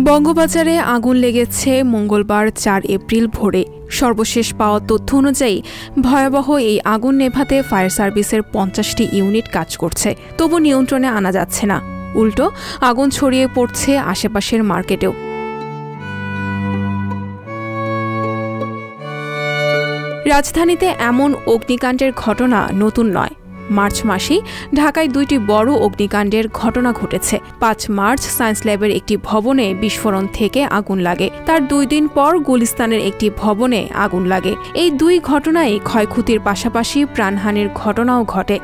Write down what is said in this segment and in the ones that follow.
বঙ্গবাজারে আগুন লেগেছে মঙ্গলবার ৪ এপ্রিল ভোরে। সর্বশেষ পাওয়া তথ্য অনুযায়ী ভয়াবহ এই আগুন নেভাতে ফায়ার সার্ভিসের ৫০টি ইউনিট কাজ করছে, তবু নিয়ন্ত্রণে আনা যাচ্ছে না। উল্টো আগুন ছড়িয়ে পড়ছে আশেপাশের মার্কেটেও। রাজধানীতে এমন অগ্নিকাণ্ডের ঘটনা নতুন নয়। মার্চ মাসেই ঢাকায় ২টি বড় অগ্নিকাণ্ডের ঘটনা ঘটেছে। ৫ মার্চ সায়েন্স ল্যাবের একটি ভবনে বিস্ফোরণ থেকে আগুন লাগে, তার ২ দিন পর গুলিস্তানের একটি ভবনে আগুন লাগে। এই দুই ঘটনায় ক্ষয়ক্ষতির পাশাপাশি প্রাণহানির ঘটনাও ঘটে।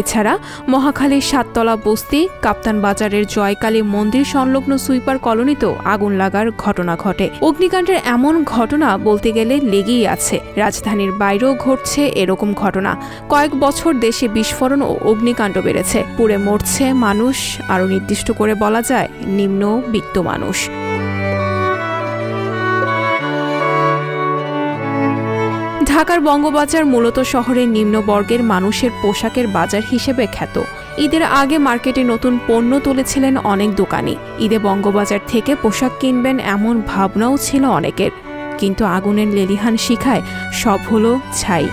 এছাড়া মহাখালীর সাততলা বস্তি, কাপ্তান বাজারের জয়কালী মন্দির সংলগ্ন সুইপার কলোনিতেও আগুন লাগার ঘটনা ঘটে। অগ্নিকাণ্ডের এমন ঘটনা বলতে গেলে লেগেই আছে। রাজধানীর বাইরেও ঘটছে এরকম ঘটনা। কয়েক বছর দেশে বিস্ফোরণ ও অগ্নিকাণ্ড বেড়েছে, পুড়ে মরছে মানুষ, আরও নির্দিষ্ট করে বলা যায় নিম্নবিত্ত মানুষ। ঢাকার বঙ্গবাজার মূলত শহরের নিম্নবর্গের মানুষের পোশাকের বাজার হিসেবে খ্যাত। ঈদের আগে মার্কেটে নতুন পণ্য তুলেছিলেন অনেক দোকানি। ঈদে বঙ্গবাজার থেকে পোশাক কিনবেন এমন ভাবনাও ছিল অনেকের, কিন্তু আগুনের লেলিহান শিখায় সব হলো ছাই।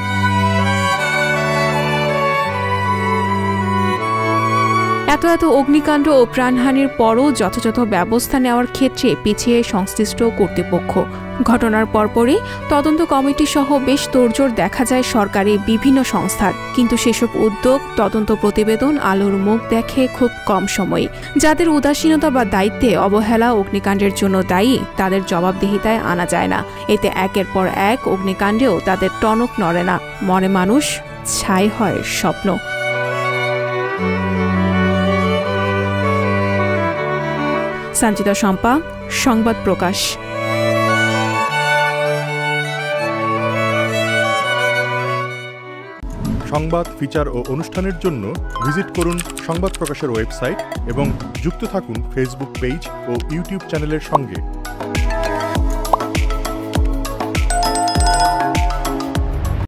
এত অগ্নিকাণ্ড ও প্রাণহানির পরও যথাযথ ব্যবস্থা নেওয়ার ক্ষেত্রে পিছিয়ে সংশ্লিষ্ট কর্তৃপক্ষ। ঘটনার পরপরই তদন্ত কমিটি সহ বেশ তোড়জোড় দেখা যায় সরকারি বিভিন্ন সংস্থার, কিন্তু সেসব উদ্যোগ, তদন্ত প্রতিবেদন আলোর মুখ দেখে খুব কম সময়ে। যাদের উদাসীনতা বা দায়িত্বে অবহেলা অগ্নিকাণ্ডের জন্য দায়ী, তাদের জবাবদিহিতায় আনা যায় না। এতে একের পর এক অগ্নিকাণ্ডেও তাদের টনক নড়ে না, মরে মানুষ, ছাই হয় স্বপ্ন। সঞ্চিতা শম্পা, সংবাদ প্রকাশ। সংবাদ, ফিচার ও অনুষ্ঠানের জন্য ভিজিট করুন সংবাদ প্রকাশের ওয়েবসাইট এবং যুক্ত থাকুন ফেসবুক পেজ ও ইউটিউব চ্যানেলের সঙ্গে।